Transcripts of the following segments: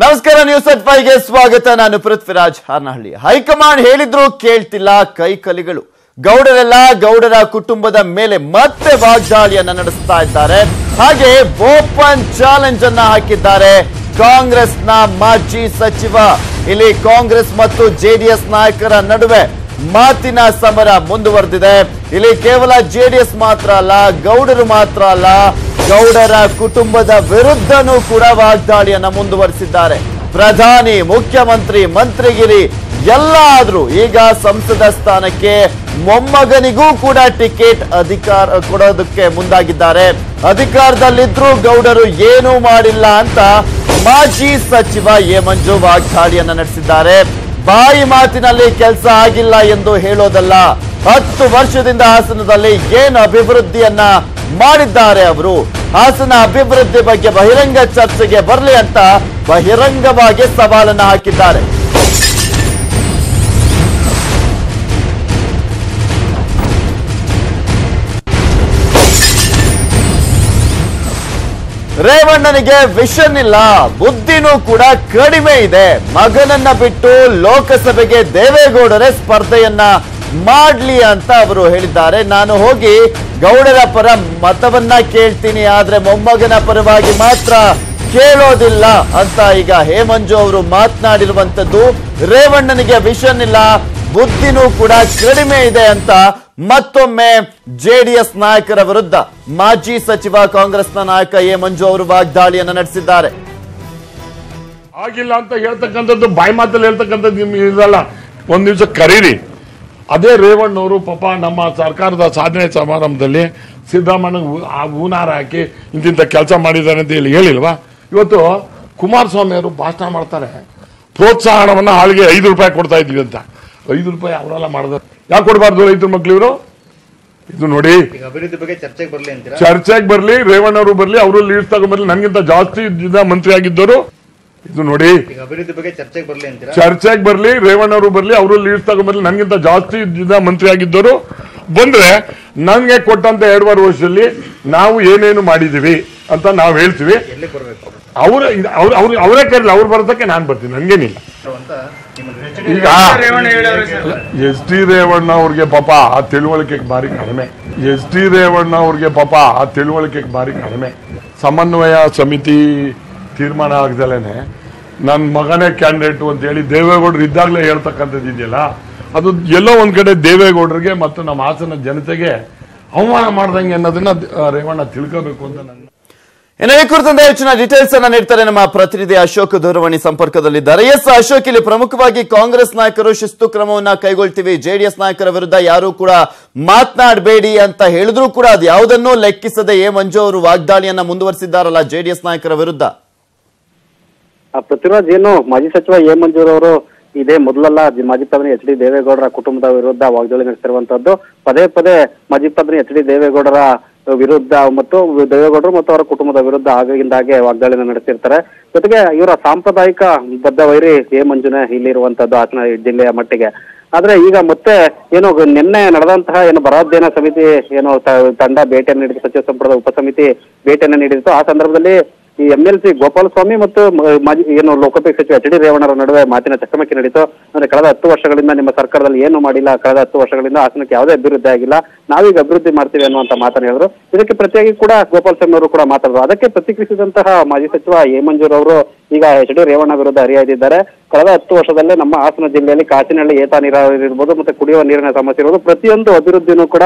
ನಮಸ್ಕಾರ news at 5 ಗೆ ಸ್ವಾಗತ. ನಾನು ಪೃಥ್ವಿರಾಜ್ ಹಾರ್ನಹಳ್ಳಿ. ಹೈಕಮಾಂಡ್ ಹೇಳಿದ್ರು ಕೇಳ್ತಿಲ್ಲ ಕೈಕಲಿಗಳು. ಗೌಡರ ಕುಟುಂಬದ ಮೇಲೆ ಮತ್ತೆ ವಾಗ್ದಾಳಿಯನ್ನ ನಡೆಸ್ತಾ ಇದ್ದಾರೆ. ಹಾಗೆ ಓಪನ್ ಚಾಲೆಂಜ್ ಅನ್ನ ಹಾಕಿದ್ದಾರೆ ಕಾಂಗ್ರೆಸ್ನ ಮಾಜಿ ಸಚಿವ. ಇಲ್ಲಿ ಕಾಂಗ್ರೆಸ್ ಮತ್ತು ಜೆಡಿಎಸ್ ನಾಯಕರ ನಡುವೆ ಮಾತಿನ ಸಮರ ಮುಂದುವರೆದಿದೆ. ಇಲ್ಲಿ ಕೇವಲ ಜೆಡಿಎಸ್ ಮಾತ್ರ ಅಲ್ಲ, ಗೌಡರು ಮಾತ್ರ ಅಲ್ಲ, ಗೌಡರ ಕುಟುಂಬದ ವಿರುದ್ಧನೂ ಕೂಡ ವಾಗ್ದಾಳಿಯನ್ನ ಮುಂದುವರಿಸಿದ್ದಾರೆ. ಪ್ರಧಾನಿ, ಮುಖ್ಯಮಂತ್ರಿ, ಮಂತ್ರಿಗಿರಿ ಎಲ್ಲ ಆದ್ರೂ ಈಗ ಸಂಸದ ಸ್ಥಾನಕ್ಕೆ ಮೊಮ್ಮಗನಿಗೂ ಕೂಡ ಟಿಕೆಟ್ ಅಧಿಕಾರ ಕೊಡೋದಕ್ಕೆ ಮುಂದಾಗಿದ್ದಾರೆ. ಅಧಿಕಾರದಲ್ಲಿದ್ರೂ ಗೌಡರು ಏನೂ ಮಾಡಿಲ್ಲ ಅಂತ ಮಾಜಿ ಸಚಿವ ಎ ಮಂಜು ವಾಗ್ದಾಳಿಯನ್ನ ನಡೆಸಿದ್ದಾರೆ. ಬಾಯಿ ಮಾತಿನಲ್ಲಿ ಕೆಲಸ ಆಗಿಲ್ಲ ಎಂದು ಹೇಳೋದಲ್ಲ, 10 ವರ್ಷದಿಂದ ಹಾಸನದಲ್ಲಿ ಏನು ಅಭಿವೃದ್ಧಿಯನ್ನ ಮಾಡಿದ್ದಾರೆ ಅವರು, ಹಾಸನ ಅಭಿವೃದ್ಧಿ ಬಗ್ಗೆ ಬಹಿರಂಗ ಚರ್ಚೆಗೆ ಬರಲಿ ಅಂತ ಬಹಿರಂಗವಾಗಿ ಸವಾಲನ್ನು ಹಾಕಿದ್ದಾರೆ. ರೇವಣ್ಣನಿಗೆ ವಿಷನ್ ಇಲ್ಲ, ಬುದ್ಧಿನೂ ಕೂಡ ಕಡಿಮೆ ಇದೆ. ಮಗನನ್ನ ಬಿಟ್ಟು ಲೋಕಸಭೆಗೆ ದೇವೇಗೌಡರೇ ಸ್ಪರ್ಧೆಯನ್ನ ಮಾಡ್ಲಿ ಅಂತ ಅವರು ಹೇಳಿದ್ದಾರೆ. ನಾನು ಹೋಗಿ ಗೌಡರ ಪರ ಮತವನ್ನ ಕೇಳ್ತೀನಿ, ಆದ್ರೆ ಮೊಮ್ಮಗನ ಪರವಾಗಿ ಮಾತ್ರ ಕೇಳೋದಿಲ್ಲ ಅಂತ ಈಗ ಹೇಮಂಜು ಅವರು ಮಾತನಾಡಿರುವಂತದ್ದು. ರೇವಣ್ಣನಿಗೆ ವಿಷನ್ ಇಲ್ಲ, ಬುದ್ಧಿನೂ ಕೂಡ ಕಡಿಮೆ ಇದೆ ಅಂತ ಮತ್ತೊಮ್ಮೆ ಜೆಡಿಎಸ್ ನಾಯಕರ ವಿರುದ್ಧ ಮಾಜಿ ಸಚಿವ ಕಾಂಗ್ರೆಸ್ನ ನಾಯಕ ಎ ಮಂಜು ಅವರು ವಾಗ್ದಾಳಿಯನ್ನ ನಡೆಸಿದ್ದಾರೆ. ಆಗಿಲ್ಲ ಅಂತ ಹೇಳ್ತಕ್ಕಂಥದ್ದು ಬಾಯಿ ಮಾತಲ್ಲಿ ಹೇಳ್ತಕ್ಕಂಥದ್ದು ಇದಲ್ಲ. ಒಂದ್ ದಿವಸ ಕರೀರಿ. ಅದೇ ರೇವಣ್ಣವರು ಪಾಪ ನಮ್ಮ ಸರ್ಕಾರದ ಸಾಧನೆ ಸಮಾರಂಭದಲ್ಲಿ ಸಿದ್ದರಾಮಯ್ಯ ಹೂನಾರ ಹಾಕಿ ಇಂತಿಂತ ಕೆಲಸ ಮಾಡಿದ್ದಾರೆ ಅಂತ ಹೇಳಿಲ್ವಾ? ಇವತ್ತು ಕುಮಾರಸ್ವಾಮಿ ಅವರು ಭಾಷಣ ಮಾಡ್ತಾರೆ, ಪ್ರೋತ್ಸಾಹನವನ್ನ ಹಾಳಿಗೆ 5 ರೂಪಾಯಿ ಕೊಡ್ತಾ ಇದ್ವಿ ಅಂತ. 5 ರೂಪಾಯಿ ಅವರೆಲ್ಲ ಮಾಡಿದ್ರು, ಯಾಕೆ ಕೊಡಬಾರ್ದು ರೈತರ ಮಕ್ಳು ಇವರು? ಇದು ನೋಡಿ, ಅಭಿವೃದ್ಧಿ ಬಗ್ಗೆ ಚರ್ಚೆಗೆ ಬರ್ಲಿ, ರೇವಣ್ಣವರು ಬರ್ಲಿ, ಅವರು ಲೀಡ್ಸ್ ತಗೊಂಡ್ಬರ್ಲಿ. ನನ್ಗಿಂತ ಜಾಸ್ತಿ ಮಂತ್ರಿ ಆಗಿದ್ದವರು. ಇದು ನೋಡಿ, ಅಭಿವೃದ್ಧಿ ಬಗ್ಗೆ ಚರ್ಚೆಗೆ ಬರ್ಲಿ, ರೇವಣ್ಣವರು ಬರ್ಲಿ, ಅವರು ಲೀಡ್ಸ್ ತಗೊಂಡ್ಬರ್ಲಿ. ನನ್ಗಿಂತ ಜಾಸ್ತಿ ಮಂತ್ರಿ ಆಗಿದ್ದವರು ಬಂದ್ರೆ ನನ್ಗೆ ಕೊಟ್ಟಂತ 2.5 ವರ್ಷದಲ್ಲಿ ನಾವು ಏನೇನು ಮಾಡಿದೀವಿ ಅಂತ ನಾವು ಹೇಳ್ತೀವಿ. ಅವರೇ ಕರೀಲಿ, ಅವ್ರು ಬರೋದಕ್ಕೆ ನಾನು ಬರ್ತೀನಿ, ನನ್ಗೇನಿಲ್ಲ. ಈಗ ಎಸ್.ಟಿ. ರೇವಣ್ಣ ಅವ್ರಿಗೆ ಪಾಪ ಆ ತಿಳುವಳಿಕೆ ಭಾರಿ ಕಡಿಮೆ. ಸಮನ್ವಯ ಸಮಿತಿ ತೀರ್ಮಾನ ಆಗದಲೇನೆ ನನ್ನ ಮಗನೇ ಕ್ಯಾಂಡಿಡೇಟ್ ಅಂತ ಹೇಳಿ ದೇವೇಗೌಡರು ಇದ್ದಾಗಲೇ ಹೇಳ್ತಕ್ಕಂಥದ್ದು ಇದೆಯಲ್ಲ, ಅದು ಎಲ್ಲೋ ಒಂದ್ ಕಡೆ ದೇವೇಗೌಡರಿಗೆ ಮತ್ತು ನಮ್ಮ ಹಾಸನ ಜನತೆಗೆ ಅವಮಾನ ಮಾಡ್ದಂಗೆ ಅನ್ನೋದನ್ನ ರೇವಣ್ಣ ತಿಳ್ಕೋಬೇಕು ಅಂತ ನನ್ನ. ಇನ್ನು ಈ ಕುರಿತಂತೆ ಹೆಚ್ಚಿನ ಡೀಟೇಲ್ಸ್ ಅನ್ನ ನೀಡ್ತಾರೆ ನಮ್ಮ ಪ್ರತಿನಿಧಿ ಅಶೋಕ್ ದೂರವಾಣಿ ಸಂಪರ್ಕದಲ್ಲಿದ್ದಾರೆ. ಎಸ್ ಅಶೋಕ್, ಇಲ್ಲಿ ಪ್ರಮುಖವಾಗಿ ಕಾಂಗ್ರೆಸ್ ನಾಯಕರು ಶಿಸ್ತು ಕ್ರಮವನ್ನ ಕೈಗೊಳ್ತೀವಿ, ಜೆಡಿಎಸ್ ನಾಯಕರ ವಿರುದ್ಧ ಯಾರು ಕೂಡ ಮಾತನಾಡಬೇಡಿ ಅಂತ ಹೇಳಿದ್ರು ಕೂಡ ಅದು ಯಾವುದನ್ನೂ ಲೆಕ್ಕಿಸದೆ ಎ ಮಂಜು ಅವರು ವಾಗ್ದಾಳಿಯನ್ನ ಮುಂದುವರಿಸಿದ್ದಾರಲ್ಲ ಜೆಡಿಎಸ್ ನಾಯಕರ ವಿರುದ್ಧ. ಪೃಥ್ವಿರಾಜ್, ಏನು ಮಾಜಿ ಸಚಿವ ಎ ಮಂಜೂರವರು ಇದೇ ಮೊದಲಲ್ಲ ಮಾಜಿ ಪ್ರಧಾನಿ ಎಚ್ ಡಿ ದೇವೇಗೌಡರ ಕುಟುಂಬದ ವಿರುದ್ಧ ವಾಗ್ದಾಳಿ ನಡೆಸಿರುವಂತದ್ದು. ಪದೇ ಪದೇ ಮಾಜಿ ಪ್ರಧಾನಿ ಎಚ್ ಡಿ ದೇವೇಗೌಡರ ವಿರುದ್ಧ ಮತ್ತು ದೇವೇಗೌಡರು ಮತ್ತು ಅವರ ಕುಟುಂಬದ ವಿರುದ್ಧ ಆಗಿಂದಾಗೆ ವಾಗ್ದಾಳಿನ ನಡೆಸಿರ್ತಾರೆ. ಜೊತೆಗೆ ಇವರ ಸಾಂಪ್ರದಾಯಿಕ ಬದ್ಧ ವೈರಿ ಎ ಮಂಜುನೇ ಇಲ್ಲಿರುವಂತದ್ದು ಹಾಸನ ಜಿಲ್ಲೆಯ ಮಟ್ಟಿಗೆ. ಆದ್ರೆ ಈಗ ಮತ್ತೆ ಏನು ನಿನ್ನೆ ನಡೆದಂತಹ ಏನು ಬರಾಧ್ಯಯನ ಸಮಿತಿ ಏನು ತಂಡ ಭೇಟಿಯನ್ನು ನೀಡಿತು, ಸಚಿವ ಸಂಪುಟದ ಉಪಸಮಿತಿ ಭೇಟಿಯನ್ನು ನೀಡಿತ್ತು. ಆ ಸಂದರ್ಭದಲ್ಲಿ ಈ MLC ಗೋಪಾಲಸ್ವಾಮಿ ಮತ್ತು ಮಾಜಿ ಏನು ಲೋಕೋಪಯೋಗಿ ಸಚಿವ ಎಚ್ ಡಿ ರೇವಣ್ಣರ ನಡುವೆ ಮಾತಿನ ಚಕಮಕಿ ನಡೀತು. ಅಂದ್ರೆ ಕಳೆದ 10 ವರ್ಷಗಳಿಂದ ನಿಮ್ಮ ಸರ್ಕಾರದಲ್ಲಿ ಏನು ಮಾಡಿಲ್ಲ, ಕಳೆದ 10 ವರ್ಷಗಳಿಂದ ಹಾಸನಕ್ಕೆ ಯಾವುದೇ ಅಭಿವೃದ್ಧಿ ಆಗಿಲ್ಲ, ನಾವೀಗ ಅಭಿವೃದ್ಧಿ ಮಾಡ್ತೀವಿ ಅನ್ನುವಂತ ಮಾತನ್ನು ಹೇಳಿದ್ರು. ಇದಕ್ಕೆ ಪ್ರತಿಯಾಗಿ ಕೂಡ ಗೋಪಾಲಸ್ವಾಮಿ ಅವರು ಕೂಡ ಮಾತಾಡಿದ್ರು. ಅದಕ್ಕೆ ಪ್ರತಿಕ್ರಿಯಿಸಿದಂತಹ ಮಾಜಿ ಸಚಿವ ಎ ಮಂಜೂರ್ ಅವರು ಈಗ ಎಚ್ ಡಿ ರೇವಣ್ಣ ವಿರುದ್ಧ ಹರಿಹಾಯ್ದಿದ್ದಾರೆ. ಕಳೆದ 10 ವರ್ಷದಲ್ಲೇ ನಮ್ಮ ಹಾಸನ ಜಿಲ್ಲೆಯಲ್ಲಿ ಕಾಸಿನಹಳ್ಳಿ ಏತ ನೀರಾವರಿ ಇರ್ಬೋದು, ಮತ್ತೆ ಕುಡಿಯುವ ನೀರಿನ ಸಮಸ್ಯೆ ಇರ್ಬೋದು, ಪ್ರತಿಯೊಂದು ಅಭಿವೃದ್ಧಿನೂ ಕೂಡ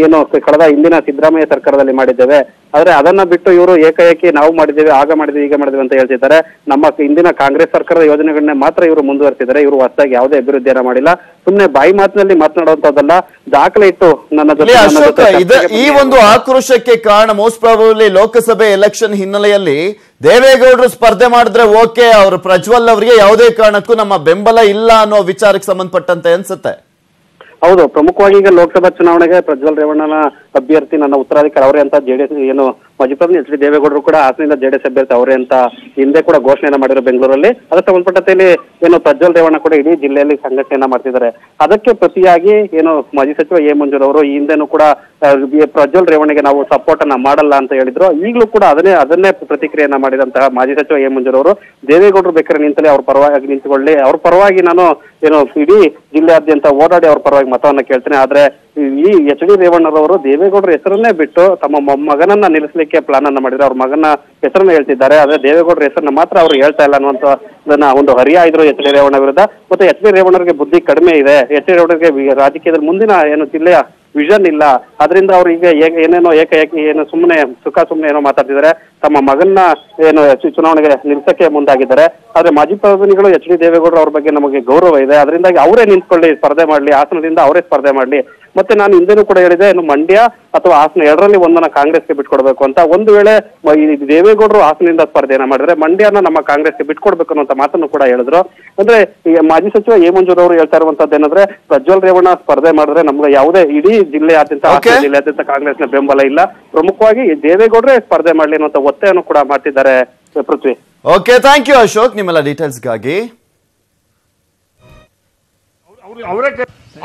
ಏನು ಕಳೆದ ಹಿಂದಿನ ಸಿದ್ದರಾಮಯ್ಯ ಸರ್ಕಾರದಲ್ಲಿ ಮಾಡಿದ್ದೇವೆ. ಆದ್ರೆ ಅದನ್ನ ಬಿಟ್ಟು ಇವರು ಏಕಾಏಕಿ ನಾವು ಮಾಡಿದ್ದೇವೆ, ಆಗ ಮಾಡಿದ್ವಿ, ಈಗ ಮಾಡಿದ್ವಿ ಅಂತ ಹೇಳ್ತಿದ್ದಾರೆ. ನಮ್ಮ ಹಿಂದಿನ ಕಾಂಗ್ರೆಸ್ ಸರ್ಕಾರದ ಯೋಜನೆಗಳನ್ನೇ ಮಾತ್ರ ಇವರು ಮುಂದುವರಿಸಿದ್ದಾರೆ. ಇವರು ಹೊಸದಾಗಿ ಯಾವುದೇ ಅಭಿವೃದ್ಧಿಯನ್ನ ಮಾಡಿಲ್ಲ. ಸುಮ್ಮನೆ ಬಾಯಿ ಮಾತಿನಲ್ಲಿ ಮಾತನಾಡುವಂತದ್ದಲ್ಲ, ದಾಖಲೆ ಇಟ್ಟು ಈ ಒಂದು ಆಕ್ರೋಶಕ್ಕೆ ಕಾರಣ ಮೋಸ್ಟ್ ಪ್ರಾಬಬ್ಲಿ ಲೋಕಸಭೆ ಎಲೆಕ್ಷನ್ ಹಿನ್ನೆಲೆಯಲ್ಲಿ ದೇವೇಗೌಡರು ಸ್ಪರ್ಧೆ ಮಾಡಿದ್ರೆ ಓಕೆ, ಅವರು ಪ್ರಜ್ವಲ್ ಅವರಿಗೆ ಯಾವುದೇ ಕಾರಣಕ್ಕೂ ನಮ್ಮ ಬೆಂಬಲ ಇಲ್ಲ ಅನ್ನೋ ವಿಚಾರಕ್ಕೆ ಸಂಬಂಧಪಟ್ಟಂತೆ ಅನ್ಸುತ್ತೆ. ಹೌದು, ಪ್ರಮುಖವಾಗಿ ಈಗ ಲೋಕಸಭಾ ಚುನಾವಣೆಗೆ ಪ್ರಜ್ವಲ್ ರೇವಣ್ಣನ ಅಭ್ಯರ್ಥಿ, ನನ್ನ ಉತ್ತರಾಧಿಕಾರಿ ಅವರೇ ಅಂತ ಜೆಡಿಎಸ್ ಏನು ಮಾಜಿ ಪ್ರಧಾನಿ ಎಚ್ ಡಿ ದೇವೇಗೌಡರು ಕೂಡ ಹಾಸನದಿಂದ ಜೆಡಿಎಸ್ ಅಭ್ಯರ್ಥಿ ಅವರೇ ಅಂತ ಹಿಂದೆ ಕೂಡ ಘೋಷಣೆಯನ್ನ ಮಾಡಿದ್ರು ಬೆಂಗಳೂರಲ್ಲಿ. ಅದಕ್ಕೆ ಸಂಬಂಧಪಟ್ಟಂತೆ ಏನು ಪ್ರಜ್ವಲ್ ರೇವಣ್ಣ ಕೂಡ ಇಡೀ ಜಿಲ್ಲೆಯಲ್ಲಿ ಸಂಘಟನೆಯನ್ನ ಮಾಡ್ತಿದ್ದಾರೆ. ಅದಕ್ಕೆ ಪ್ರತಿಯಾಗಿ ಏನು ಮಾಜಿ ಸಚಿವ ಎ ಮಂಜೂರ್ ಅವರು ಈ ಹಿಂದೆನೂ ಕೂಡ ಪ್ರಜ್ವಲ್ ರೇವಣ್ಣಗೆ ನಾವು ಸಪೋರ್ಟ್ ಅನ್ನ ಮಾಡಲ್ಲ ಅಂತ ಹೇಳಿದ್ರು. ಈಗಲೂ ಕೂಡ ಅದನ್ನೇ ಪ್ರತಿಕ್ರಿಯೆಯನ್ನ ಮಾಡಿದಂತಹ ಮಾಜಿ ಸಚಿವ ಎ ಮಂಜೂರ್ ಅವರು ದೇವೇಗೌಡರು ಬೇಕಾದ್ರೆ ನಿಂತಲೇ ಅವ್ರ ಪರವಾಗಿ ನಿಂತುಕೊಳ್ಳಿ, ಅವ್ರ ಪರವಾಗಿ ನಾನು ಏನು ಇಡೀ ಜಿಲ್ಲೆಯಾದ್ಯಂತ ಓಡಾಡಿ ಅವ್ರ ಪರವಾಗಿ ಮತವನ್ನ ಕೇಳ್ತೇನೆ. ಆದ್ರೆ ಈ ಎಚ್ ಡಿ ರೇವಣ್ಣರವರು ದೇವೇಗೌಡರ ಹೆಸರನ್ನೇ ಬಿಟ್ಟು ತಮ್ಮ ಮಗನನ್ನ ನಿಲ್ಲಿಸಲಿಕ್ಕೆ ಪ್ಲಾನ್ ಅನ್ನ ಮಾಡಿದ್ರೆ, ಅವ್ರ ಮಗನ ಹೆಸರನ್ನ ಹೇಳ್ತಿದ್ದಾರೆ. ಆದ್ರೆ ದೇವೇಗೌಡರ ಹೆಸರನ್ನ ಮಾತ್ರ ಅವ್ರು ಹೇಳ್ತಾ ಇಲ್ಲ ಅನ್ನುವಂತ ಒಂದು ಹರಿಯ ಇದ್ರು ಎಚ್ ಡಿ ರೇವಣ್ಣ ವಿರುದ್ಧ. ಮತ್ತೆ ಎಚ್ ಡಿ ರೇವಣ್ಣರಿಗೆ ಬುದ್ಧಿ ಕಡಿಮೆ ಇದೆ, ಎಚ್ ಡಿ ರೇವಣ್ಣರಿಗೆ ರಾಜಕೀಯದಲ್ಲಿ ಮುಂದಿನ ಏನು ಜಿಲ್ಲೆಯ ವಿಷನ್ ಇಲ್ಲ. ಅದರಿಂದ ಅವ್ರು ಈಗ ಏನೇನೋ ಏನು ಸುಮ್ಮನೆ ಏನೋ ಮಾತಾಡ್ತಿದ್ದಾರೆ. ತಮ್ಮ ಮಗನ್ನ ಏನು ಚುನಾವಣೆಗೆ ನಿಲ್ಸಕ್ಕೆ ಮುಂದಾಗಿದ್ದಾರೆ. ಆದ್ರೆ ಮಾಜಿ ಪ್ರಧಾನಿಗಳು ಎಚ್ ಡಿ ದೇವೇಗೌಡರು ಅವ್ರ ಬಗ್ಗೆ ನಮಗೆ ಗೌರವ ಇದೆ, ಅದರಿಂದಾಗಿ ಅವರೇ ನಿಂತ್ಕೊಳ್ಳಿ, ಸ್ಪರ್ಧೆ ಮಾಡ್ಲಿ, ಹಾಸನದಿಂದ ಅವರೇ ಸ್ಪರ್ಧೆ ಮಾಡ್ಲಿ. ಮತ್ತೆ ನಾನು ಹಿಂದೆನೂ ಕೂಡ ಹೇಳಿದೆ, ಏನು ಮಂಡ್ಯ ಅಥವಾ ಹಾಸನ ಎರಡರಲ್ಲಿ ಒಂದನ್ನ ಕಾಂಗ್ರೆಸ್ಗೆ ಬಿಟ್ಕೊಡ್ಬೇಕು ಅಂತ. ಒಂದು ವೇಳೆ ದೇವೇಗೌಡರು ಹಾಸನದಿಂದ ಸ್ಪರ್ಧೆಯನ್ನ ಮಾಡಿದ್ರೆ ಮಂಡ್ಯನ ನಮ್ಮ ಕಾಂಗ್ರೆಸ್ಗೆ ಬಿಟ್ಕೊಡ್ಬೇಕು ಅನ್ನೋ ಮಾತನ್ನು ಕೂಡ ಹೇಳಿದ್ರು. ಅಂದ್ರೆ ಮಾಜಿ ಸಚಿವ ಎ ಮಂಜೂರ್ ಅವರು ಹೇಳ್ತಾ ಇರುವಂತದ್ದು ಏನಂದ್ರೆ, ಪ್ರಜ್ವಲ್ ರೇವಣ್ಣ ಸ್ಪರ್ಧೆ ಮಾಡಿದ್ರೆ ನಮ್ಗೆ ಯಾವುದೇ ಇಡೀ ಜಿಲ್ಲೆಯಾದ್ಯಂತ ಹಾಸನ ಜಿಲ್ಲೆಯಾದ್ಯಂತ ಕಾಂಗ್ರೆಸ್ನ ಬೆಂಬಲ ಇಲ್ಲ, ಪ್ರಮುಖವಾಗಿ ದೇವೇಗೌಡರೇ ಸ್ಪರ್ಧೆ ಮಾಡ್ಲಿ ಅನ್ನೋ ಒತ್ತಾಯನ್ನು ಕೂಡ ಮಾಡ್ತಿದ್ದಾರೆ. ಪೃಥ್ವಿ. ಓಕೆ, ಥ್ಯಾಂಕ್ ಯು ಅಶೋಕ್ ನಿಮ್ಮೆಲ್ಲ ಡೀಟೇಲ್ಸ್ಗಾಗಿ. ಅವರೇ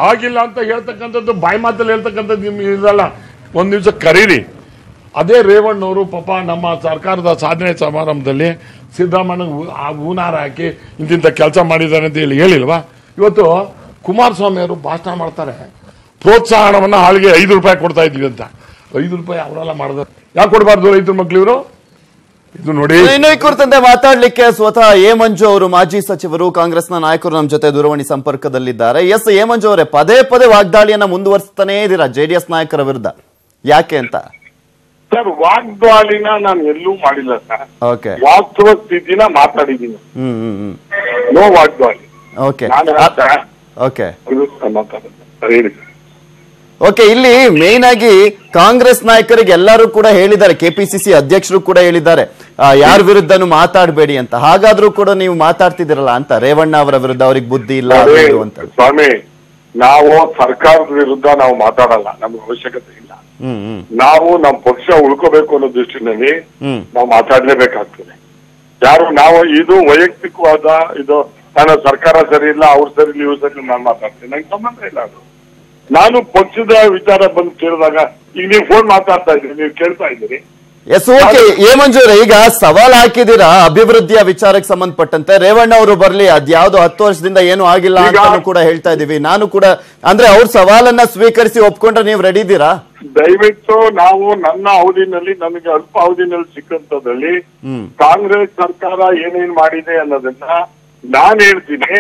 ಆಗಿಲ್ಲ ಅಂತ ಹೇಳ್ತಕ್ಕಂಥದ್ದು ಬಾಯಿ ಮಾತಲ್ಲಿ ಹೇಳ್ತಕ್ಕಂಥದ್ದು ಇದಲ್ಲ. ಒಂದ್ ದಿವಸ ಕರೀರಿ. ಅದೇ ರೇವಣ್ಣವರು ಪಾಪ ನಮ್ಮ ಸರ್ಕಾರದ ಸಾಧನೆ ಸಮಾರಂಭದಲ್ಲಿ ಸಿದ್ದರಾಮಯ್ಯ ಹೂನಾರ ಹಾಕಿ ಇಂತಿಂತ ಕೆಲಸ ಮಾಡಿದ್ದಾರೆ ಅಂತ ಹೇಳಿಲ್ವಾ? ಇವತ್ತು ಕುಮಾರಸ್ವಾಮಿ ಅವರು ಭಾಷಣ ಮಾಡ್ತಾರೆ, ಪ್ರೋತ್ಸಾಹನವನ್ನ ಹಾಳಿಗೆ 5 ರೂಪಾಯಿ ಕೊಡ್ತಾ ಇದ್ವಿ ಅಂತ. 5 ರೂಪಾಯಿ ಅವರೆಲ್ಲ ಮಾಡಿದ್ರೆ ಯಾಕೆ ಕೊಡಬಾರ್ದು ರೈತರ ಮಕ್ಳು ಇವರು? ಇದು ನೋಡಿ. ಇನ್ನು ಈ ಕುರಿತಂತೆ ಮಾತಾಡ್ಲಿಕ್ಕೆ ಸ್ವತಃ ಎ ಮಂಜು ಅವರು, ಮಾಜಿ ಸಚಿವರು, ಕಾಂಗ್ರೆಸ್ನ ನಾಯಕರು ನಮ್ಮ ಜೊತೆ ದೂರವಾಣಿ ಸಂಪರ್ಕದಲ್ಲಿದ್ದಾರೆ. ಎಸ್, ಎ ಮಂಜು ಅವರೇ, ಪದೇ ಪದೇ ವಾಗ್ದಾಳಿಯನ್ನ ಮುಂದುವರಿಸ್ತಾನೇ ಇದ್ದೀರಾ ಜೆಡಿಎಸ್ ನಾಯಕರ ವಿರುದ್ಧ, ಯಾಕೆ ಅಂತ? ಸರ್, ವಾಗ್ದಾಳಿನ ನಾನು ಎಲ್ಲೂ ಮಾಡಿಲ್ಲ ಸರ್. ಓಕೆ, ವಾಸ್ತವ ಸ್ಥಿತಿನ ಮಾತಾಡಿದ್ದೀನಿ. ನೋ ವಾಗ್ದಾಳಿ. ಓಕೆ ಓಕೆ ಹೇಳಿ. ಓಕೆ, ಇಲ್ಲಿ ಮೇನ್ ಆಗಿ ಕಾಂಗ್ರೆಸ್ ನಾಯಕರಿಗೆ ಎಲ್ಲರೂ ಕೂಡ ಹೇಳಿದ್ದಾರೆ, ಕೆಪಿಸಿಸಿ ಅಧ್ಯಕ್ಷರು ಕೂಡ ಹೇಳಿದ್ದಾರೆ ಯಾರ ವಿರುದ್ಧನೂ ಮಾತಾಡಬೇಡಿ ಅಂತ. ಹಾಗಾದ್ರೂ ಕೂಡ ನೀವು ಮಾತಾಡ್ತಿದ್ದೀರಲ್ಲ ಅಂತ, ರೇವಣ್ಣ ಅವರ ವಿರುದ್ಧ ಅವ್ರಿಗೆ ಬುದ್ಧಿ ಇಲ್ಲ ಅಂತ. ಸ್ವಾಮಿ, ನಾವು ಸರ್ಕಾರದ ವಿರುದ್ಧ ನಾವು ಮಾತಾಡಲ್ಲ, ನಮ್ಗೆ ಅವಶ್ಯಕತೆ ಇಲ್ಲ. ನಾವು ನಮ್ಮ ಪಕ್ಷ ಉಳ್ಕೋಬೇಕು ಅನ್ನೋ ದೃಷ್ಟಿನಲ್ಲಿ ನಾವು ಮಾತಾಡ್ಲೇಬೇಕಾಗ್ತದೆ. ನಾವು ಇದು ವೈಯಕ್ತಿಕವಾದ ಇದು, ನಾನು ಸರ್ಕಾರ ಸರಿ ಇಲ್ಲ, ಅವ್ರು ಸರಿ ಇಲ್ಲ, ಇವ್ರು ಸರಿ ಇಲ್ಲ, ನಾನು ಮಾತಾಡ್ತೀನಿ, ನಂಗೆ ಸಂಬಂಧ ಇಲ್ಲ. ಅದು ನಾನು ಪಕ್ಷದ ವಿಚಾರ ಬಂದು ಕೇಳಿದಾಗ, ಈಗ ನೀವು ಫೋನ್ ಮಾತಾಡ್ತಾ ಇದ್ದೀರಿ, ನೀವು ಕೇಳ್ತಾ ಇದ್ದೀರಿ. S, okay. ಎ ಮಂಜೂರ, ಈಗ ಸವಾಲ್ ಹಾಕಿದೀರಾ ಅಭಿವೃದ್ಧಿಯ ವಿಚಾರಕ್ಕೆ ಸಂಬಂಧಪಟ್ಟಂತೆ. ರೇವಣ್ಣ ಅವರು ಬರ್ಲಿ, ಅದ್ಯಾವ್ದು 10 ವರ್ಷದಿಂದ ಏನು ಆಗಿಲ್ಲ ಅಂತ ಕೂಡ ಹೇಳ್ತಾ ಇದೀವಿ. ನಾನು ಕೂಡ ಅಂದ್ರೆ ಅವ್ರ ಸವಾಲನ್ನ ಸ್ವೀಕರಿಸಿ ಒಪ್ಕೊಂಡ್ರೆ ನೀವು ರೆಡಿ ಇದ್ದೀರಾ? ದಯವಿಟ್ಟು ನಾವು ನನ್ನ ಅವಧಿನಲ್ಲಿ, ನನಗೆ ಅಲ್ಪ ಅವಧಿನಲ್ಲಿ ಸಿಕ್ಕಂತದ್ರಲ್ಲಿ ಕಾಂಗ್ರೆಸ್ ಸರ್ಕಾರ ಏನೇನ್ ಮಾಡಿದೆ ಅನ್ನೋದನ್ನ ನಾನ್ ಹೇಳ್ತೀನಿ.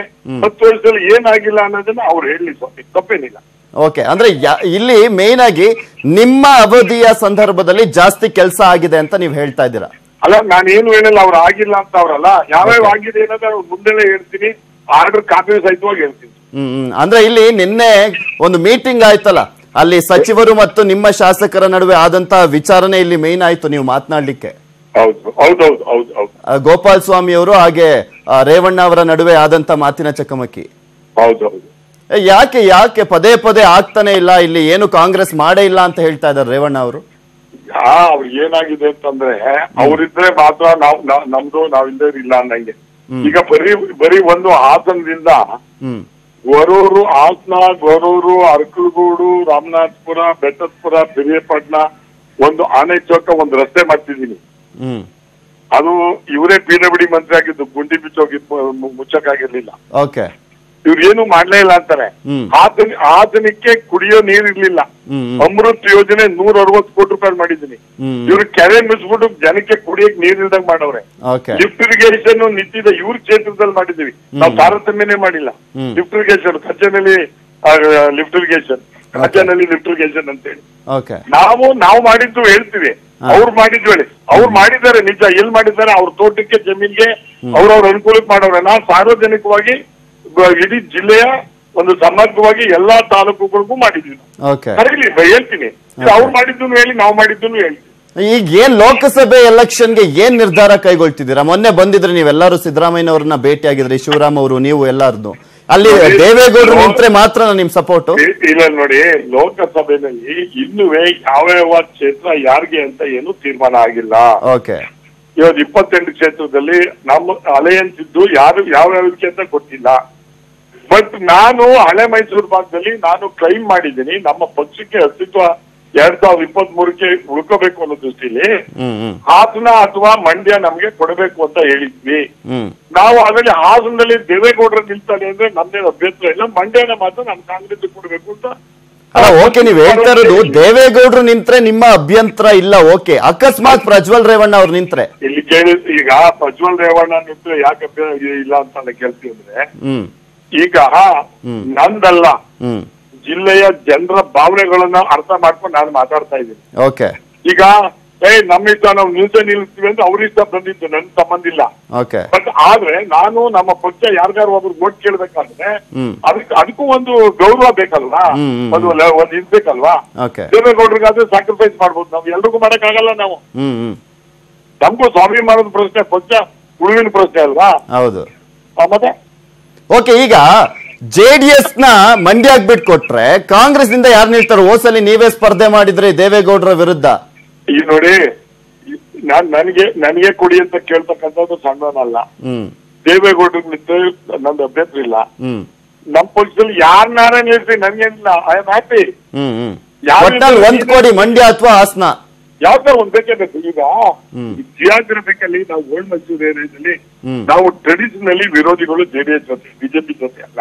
10 ವರ್ಷದಲ್ಲಿ ಏನಾಗಿಲ್ಲ ಅನ್ನೋದನ್ನ ಅವ್ರು ಹೇಳಿ, ಸ್ವಾಮಿ, ತಪ್ಪೇನಿಲ್ಲ. ಓಕೆ, ಅಂದ್ರೆ ಇಲ್ಲಿ ಮೇನ್ ಆಗಿ ನಿಮ್ಮ ಅವಧಿಯ ಸಂದರ್ಭದಲ್ಲಿ ಜಾಸ್ತಿ ಕೆಲಸ ಆಗಿದೆ ಅಂತ ನೀವು ಹೇಳ್ತಾ ಇದ್ದೀರಾ? ಅಲ್ಲ, ನಾನೇನು ಹೇಳಲ್ಲ, ಅವ್ರು ಆಗಿಲ್ಲ ಅಂತ ಅವ್ರಲ್ಲ. ಯಾವ್ಯಾವ ಆಗಿದೆ ಅನ್ನೋದು ಅವ್ರು ಮುಂದೆನೆ ಹೇಳ್ತೀನಿ, ಆರ್ಡರ್ ಕಾಪಿ ಸಹಿತವಾಗಿ ಹೇಳ್ತೀನಿ. ಅಂದ್ರೆ ಇಲ್ಲಿ ನಿನ್ನೆ ಒಂದು ಮೀಟಿಂಗ್ ಆಯ್ತಲ್ಲ, ಅಲ್ಲಿ ಸಚಿವರು ಮತ್ತು ನಿಮ್ಮ ಶಾಸಕರ ನಡುವೆ ಆದಂತ ವಿಚಾರನೆ ಇಲ್ಲಿ ಮೇನ್ ಆಯ್ತು ನೀವು ಮಾತನಾಡ್ಲಿಕ್ಕೆ. ಗೋಪಾಲ್ ಸ್ವಾಮಿ ಅವರು ಹಾಗೆ ರೇವಣ್ಣ ಅವರ ನಡುವೆ ಆದಂತ ಮಾತಿನ ಚಕಮಕಿ. ಹೌದೌದು. ಯಾಕೆ ಪದೇ ಪದೇ ಆಗ್ತಾನೆ ಇಲ್ಲ? ಇಲ್ಲಿ ಏನು ಕಾಂಗ್ರೆಸ್ ಮಾಡೇ ಇಲ್ಲ ಅಂತ ಹೇಳ್ತಾ ಇದ್ದಾರೆ ರೇವಣ್ಣ ಅವರು. ಅವ್ರು ಏನಾಗಿದೆ ಅಂತಂದ್ರೆ, ಅವ್ರಿದ್ರೆ ಮಾತ್ರ ನಮ್ದು, ನಾವಿಲ್ಲದೆ ಇಲ್ಲ ಅನ್ನಂಗೆ. ಈಗ ಬರೀ ಒಂದು ಹಾಸನದಿಂದ ಗೊರೂರು, ಹಾಸನ, ಗೊರೂರು, ಅರಕಲಗೂಡು, ರಾಮನಾಥಪುರ, ಬೆಟ್ಟದಪುರ, ಹಿರಿಯಪಟ್ಟಣ, ಒಂದು ಆನೆ ಚೌಕ, ಒಂದು ರಸ್ತೆ ಮಾಡ್ತಿದ್ದೀನಿ. ಅದು ಇವರೇ PWD ಮಂತ್ರಿ ಆಗಿದ್ದು, ಗುಂಡಿ ಬಿಚ್ಚೋಗಿ ಮುಚ್ಚಕ್ಕಾಗಿರ್ಲಿಲ್ಲ. ಓಕೆ, ಇವ್ರೇನು ಮಾಡ್ಲೇ ಇಲ್ಲ ಅಂತಾರೆ. ಆತನಿಕ್ಕೆ ಕುಡಿಯೋ ನೀರ್ ಇರ್ಲಿಲ್ಲ. ಅಮೃತ್ ಯೋಜನೆ 160 ಕೋಟಿ ರೂಪಾಯಿ ಮಾಡಿದೀನಿ. ಇವ್ರು ಕೆರೆ ಮುಚ್ಬಿಟ್ಟು ಜನಕ್ಕೆ ಕುಡಿಯಕ್ ನೀರ್ ಇಲ್ದಂಗ್ ಮಾಡವ್ರೆ. ಲಿಫ್ಟ್ ಇರಿಗೇಷನ್ ನಿಂತಿದೆ, ಇವ್ರ ಕ್ಷೇತ್ರದಲ್ಲಿ ಮಾಡಿದೀವಿ ನಾವು, ತಾರತಮ್ಯನೇ ಮಾಡಿಲ್ಲ. ಲಿಫ್ಟ್ ಇರಿಗೇಷನ್ ಕಚೇರಿಯಲ್ಲಿ ಲಿಫ್ಟ್ ಇರಿಗೇಷನ್, ಕಚೇರಿಯಲ್ಲಿ ಲಿಫ್ಟ್ ಇರಿಗೇಷನ್ ಅಂತ ಹೇಳಿ ನಾವು ಮಾಡಿದ್ದು ಹೇಳ್ತೀವಿ. ಅವ್ರು ಮಾಡಿದ್ವಿ ಹೇಳಿ, ಅವ್ರು ಮಾಡಿದ್ದಾರೆ ನಿಜ. ಎಲ್ಲಿ ಮಾಡಿದ್ದಾರೆ? ಅವ್ರ ತೋಟಕ್ಕೆ, ಜಮೀನ್ಗೆ ಅವ್ರವ್ರ ಅನುಕೂಲಕ್ಕೆ ಮಾಡವ್ರೆ. ನಾವು ಸಾರ್ವಜನಿಕವಾಗಿ ಇಡೀ ಜಿಲ್ಲೆಯ ಒಂದು ಸಮಗ್ರವಾಗಿ ಎಲ್ಲಾ ತಾಲೂಕುಗಳಿಗೂ ಮಾಡಿದ್ವಿ. ಹೇಳ್ತೀನಿ, ಅವ್ರು ಮಾಡಿದ್ದು ಹೇಳಿ, ನಾವು ಮಾಡಿದ್ದು ಹೇಳ್ತೀವಿ. ಈಗ ಏನ್ ಲೋಕಸಭೆ ಎಲೆಕ್ಷನ್ಗೆ ಏನ್ ನಿರ್ಧಾರ ಕೈಗೊಳ್ತಿದ್ದೀರಾ? ಮೊನ್ನೆ ಬಂದಿದ್ರೆ ನೀವೆಲ್ಲರೂ ಸಿದ್ದರಾಮಯ್ಯ ಅವ್ರನ್ನ ಭೇಟಿ ಆಗಿದ್ರಿ, ಶಿವರಾಮ್ ಅವರು, ನೀವು ಎಲ್ಲಾರ್ದು. ಅಲ್ಲಿ ದೇವೇಗೌಡರು ನಿಂತ್ರೆ ಮಾತ್ರ ನಿಮ್ ಸಪೋರ್ಟ್? ಇಲ್ಲ ನೋಡಿ, ಲೋಕಸಭೆಯಲ್ಲಿ ಇನ್ನುವೇ ಯಾವ ಕ್ಷೇತ್ರ ಯಾರಿಗೆ ಅಂತ ಏನು ತೀರ್ಮಾನ ಆಗಿಲ್ಲ. ಓಕೆ, ಇವತ್ತು 28 ಕ್ಷೇತ್ರದಲ್ಲಿ ನಮ್ಮ ಅಲಯನ್ಸ್ ಇದ್ದು ಯಾರು ಯಾವ್ಯಾವಕ್ಕೆ ಅಂತ ಗೊತ್ತಿಲ್ಲ. ಬಟ್ ನಾನು ಹಳೆ ಮೈಸೂರು ಭಾಗದಲ್ಲಿ ನಾನು ಕ್ಲೈಮ್ ಮಾಡಿದ್ದೀನಿ, ನಮ್ಮ ಪಕ್ಷಕ್ಕೆ ಅಸ್ತಿತ್ವ 2023ಕ್ಕೆ ಉಳ್ಕೋಬೇಕು ಅನ್ನೋ ದೃಷ್ಟಿಲಿ ಹಾಸನ ಅಥವಾ ಮಂಡ್ಯ ನಮ್ಗೆ ಕೊಡಬೇಕು ಅಂತ ಹೇಳಿದ್ವಿ. ನಾವು ಅದರಲ್ಲಿ ಹಾಸನದಲ್ಲಿ ದೇವೇಗೌಡರು ನಿಲ್ತಾನೆ ಅಂದ್ರೆ ನಮ್ದೇನು ಅಭ್ಯಂತರ ಇಲ್ಲ, ಮಂಡ್ಯನ ಮಾತ್ರ ನಮ್ ಕಾಂಗ್ರೆಸ್ ಕೊಡಬೇಕು ಅಂತ. ಅಲ್ಲ ಓಕೆ, ನೀವ್ ಹೇಳ್ತಾ ಇರೋದು ದೇವೇಗೌಡರು ನಿಂತ್ರೆ ನಿಮ್ಮ ಅಭ್ಯಂತರ ಇಲ್ಲ, ಓಕೆ. ಅಕಸ್ಮಾತ್ ಪ್ರಜ್ವಲ್ ರೇವಣ್ಣ ಅವ್ರು ನಿಂತ್ರೆ ಇಲ್ಲಿ ಕೇಳಿ, ಈಗ ಪ್ರಜ್ವಲ್ ರೇವಣ್ಣ ನಿಂತ್ರೆ ಯಾಕೆ ಇಲ್ಲ ಅಂತ ಕೇಳ್ತೀವಿ ಅಂದ್ರೆ, ಈಗ ನಂದಲ್ಲ ಜಿಲ್ಲೆಯ ಜನರ ಭಾವನೆಗಳನ್ನ ಅರ್ಥ ಮಾಡ್ಕೊಂಡು ನಾನು ಮಾತಾಡ್ತಾ ಇದ್ದೀನಿ. ಓಕೆ, ಈಗ ನಮ್ಮಿಷ್ಟ ನಾವು ನಿಲ್ಸ್ತೀವಿ ಅಂತ ಅವ್ರಿಷ್ಟ ಬಂದಿದ್ದು, ನನ್ ಸಂಬಂಧ ಇಲ್ಲ. ಓಕೆ, ಬಟ್ ಆದ್ರೆ ನಾನು ನಮ್ಮ ಪಕ್ಷ ಯಾರಿಗಾರು ಒಬ್ರು ವೋಟ್ ಕೇಳ್ಬೇಕಾದ್ರೆ ಅದಕ್ಕೂ ಒಂದು ಗೌರವ ಬೇಕಲ್ವಾ, ಒಂದು ಇರ್ಬೇಕಲ್ವಾ. ದೇವೇಗೌಡರಿಗಾದ್ರೆ ಸ್ಯಾಕ್ರಿಫೈಸ್ ಮಾಡ್ಬೋದು, ನಾವು ಎಲ್ರಿಗೂ ಮಾಡಕ್ ಆಗಲ್ಲ. ನಾವು ನಮಗೂ ಸ್ವಾಭಿಮಾನದ ಪ್ರಶ್ನೆ, ಪಕ್ಷ ಉಳಿವಿನ ಪ್ರಶ್ನೆ ಅಲ್ವಾ. ಹೌದು. ಮತ್ತೆ ಓಕೆ, ಈಗ JDS ನ ಮಂಡ್ಯಕ್ಕೆ ಬಿಟ್ಕೊಟ್ರೆ ಕಾಂಗ್ರೆಸ್ ನಿಂದ ಯಾರು ನಿಲ್ತಾರೆ? ಹೋಸಲಿ ನೀವೇ ಸ್ಪರ್ಧೆ ಮಾಡಿದ್ರಿ ದೇವೇಗೌಡರ ವಿರುದ್ಧ. ಈಗ ನೋಡಿ, ನನಗೆ ಕೊಡಿ ಅಂತ ಕೇಳ್ತಕ್ಕಂಥದ್ದು ಸಣ್ಣನಲ್ಲ. ದೇವೇಗೌಡರಿಗೆ ನಿಂತು ನಂದು ಅಭ್ಯಂತರ ಇಲ್ಲ. ನಮ್ ಪಕ್ಷದಲ್ಲಿ ಯಾರನ್ನಾರ ನಿಲ್ಸಿ ನನ್ಗೇನಿಲ್ಲ, ಐ ಆಮ್ ಹ್ಯಾಪಿ. ಒಂದ್ ಕೊಡಿ, ಮಂಡ್ಯ ಅಥವಾ ಹಾಸನ ಯಾವ್ದಾರ ಒಂದ್ ಬೇಕೇ ಬೇಕು. ಈಗ ಜಿಯಾಗ್ರಫಿಕಲ್ಲಿ ನಾವು ಓಲ್ಡ್ ಮೈಸೂರು ಏರಿಯಾದಲ್ಲಿ ನಾವು ಟ್ರೆಡಿಷನಲಿ ವಿರೋಧಿಗಳು JDS ಜೊತೆ, ಬಿಜೆಪಿ ಜೊತೆ ಅಲ್ಲ.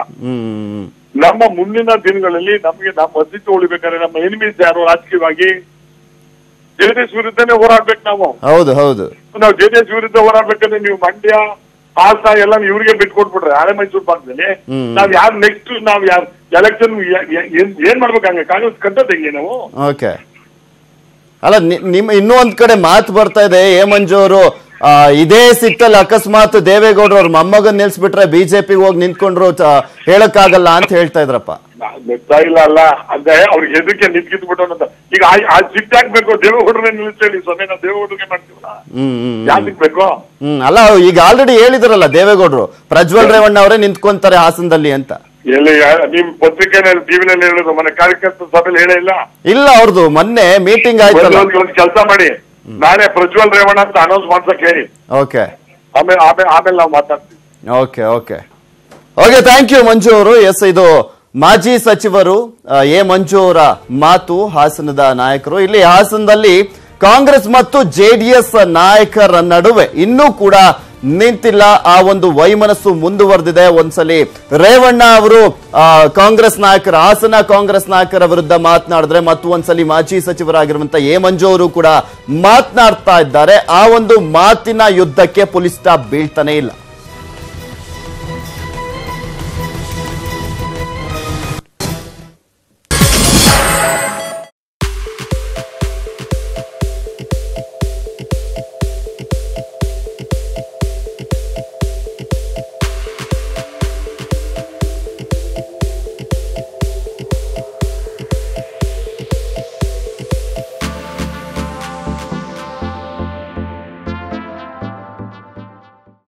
ನಮ್ಮ ಮುಂದಿನ ದಿನಗಳಲ್ಲಿ ನಮ್ಗೆ ನಮ್ಮ ಅಸ್ತಿತ್ವ ಉಳಿಬೇಕಾದ್ರೆ ನಮ್ಮ ಎನಿಮೀಸ್ ಯಾರು ರಾಜಕೀಯವಾಗಿ JDS ವಿರುದ್ಧನೇ ಹೋರಾಡ್ಬೇಕು ನಾವು. ಹೌದು ಹೌದು, ನಾವು JDS ವಿರುದ್ಧ ಹೋರಾಡ್ಬೇಕಂದ್ರೆ ನೀವು ಮಂಡ್ಯ ಹಾಸನ ಎಲ್ಲ ಇವ್ರಿಗೆ ಬಿಟ್ಕೊಟ್ಬಿಟ್ರೆ ಹಳೆ ಮೈಸೂರು ಭಾಗದಲ್ಲಿ ನಾವ್ ಯಾರು ನೆಕ್ಸ್ಟ್ ನಾವ್ ಯಾರು ಎಲೆಕ್ಷನ್ ಏನ್ ಮಾಡ್ಬೇಕಂಗ ಕಾಂಗ್ರೆಸ್ ಕಟ್ಟೋದು ಹೆಂಗೆ ನಾವು? ಓಕೆ, ಅಲ್ಲ ನಿಮ್ ಇನ್ನೂ ಒಂದ್ ಕಡೆ ಮಾತು ಬರ್ತಾ ಇದೆ, ಎ ಮಂಜು ಅವರು ಇದೇ ಸಿಟ್ಟಲ್ಲಿ ಅಕಸ್ಮಾತ್ ದೇವೇಗೌಡರು ಅವ್ರ ಮೊಮ್ಮಗನ್ ನಿಲ್ಸ್ಬಿಟ್ರೆ ಬಿಜೆಪಿಗೆ ಹೋಗಿ ನಿಂತ್ಕೊಂಡ್ರು ಹೇಳಕ್ಕಾಗಲ್ಲ ಅಂತ ಹೇಳ್ತಾ ಇದ್ರಪ್ಪ. ಗೊತ್ತಾಗಿಲ್ಲ ಅಲ್ಲ, ಅಂದ್ರೆ ಅವ್ರಿಗೆ ಎದಕ್ಕೆ ನಿಂತ್ಕಿದ್ಬಿಟ್ಟು ಅಂತ. ಈಗ ಆ ಸಿಟ್ಟು ಹಾಕ್ಬೇಕು, ದೇವೇಗೌಡರೇ ನಿಲ್ಲಿಸ್ತೇಳಿ ಸೊನ್ನೆ ನಾವು ದೇವೇಗೌಡರಿಗೆ ಮಾಡ್ತೀವಲ್ಲ, ಯಾಕೆ ಬೇಕು? ಅಲ್ಲ ಈಗ ಆಲ್ರೆಡಿ ಹೇಳಿದ್ರಲ್ಲ ದೇವೇಗೌಡರು, ಪ್ರಜ್ವಲ್ ರೇವಣ್ಣ ಅವರೇ ನಿಂತ್ಕೊಂತಾರೆ ಹಾಸನದಲ್ಲಿ ಅಂತ. ಎಲ್ಲಿ ನಿಮ್ ಪತ್ರಿಕೆನಲ್ಲಿ ಟಿವಿನಲ್ಲಿ ಹೇಳೋದು, ಮನೆ ಕಾರ್ಯಕರ್ತರ ಸಭೆಯಲ್ಲಿ ಹೇಳೇ ಇಲ್ಲ. ಅವ್ರದ್ದು ಮೊನ್ನೆ ಮೀಟಿಂಗ್ ಆಯ್ತಲ್ಲ. ಒಂದು ಕೆಲಸ ಮಾಡಿ, ನಾನೇ ಪ್ರಜ್ವಲ್ ರೇವಣ್ಣ ಅಂತ ಅನೌನ್ಸ್ ಮಾಡ್ಸಕ್ ಹೇಳಿ. ಓಕೆ, ಆಮೇಲೆ ನಾವು ಮಾತಾಡ್ತೀವಿ. Okay okay okay, thank you Manju ಅವರು. ಎಸ್, ಇದು ಮಾಜಿ ಸಚಿವರು ಎ ಮಂಜು ಅವರ ಮಾತು, ಹಾಸನದ ನಾಯಕರು. ಇಲ್ಲಿ ಹಾಸನದಲ್ಲಿ ಕಾಂಗ್ರೆಸ್ ಮತ್ತು JDS ನಾಯಕರ ನಡುವೆ ಇನ್ನೂ ಕೂಡ ನಿಂತಿಲ್ಲ. ಆ ಒಂದು ವೈಮನಸ್ಸು ಮುಂದುವರೆದಿದೆ. ಒಂದ್ಸಲಿ ರೇವಣ್ಣ ಅವರು ಕಾಂಗ್ರೆಸ್ ನಾಯಕರ, ಹಾಸನ ಕಾಂಗ್ರೆಸ್ ನಾಯಕರ ವಿರುದ್ಧ ಮಾತನಾಡಿದ್ರೆ, ಮತ್ತು ಒಂದ್ಸಲಿ ಮಾಜಿ ಸಚಿವರಾಗಿರುವಂತಹ ಎ ಮಂಜು ಅವರು ಕೂಡ ಮಾತನಾಡ್ತಾ ಇದ್ದಾರೆ. ಆ ಒಂದು ಮಾತಿನ ಯುದ್ಧಕ್ಕೆ ಪುಲಿ ಸ್ಟಾಪ್ ಬೀಳ್ತಾನೆ ಇಲ್ಲ.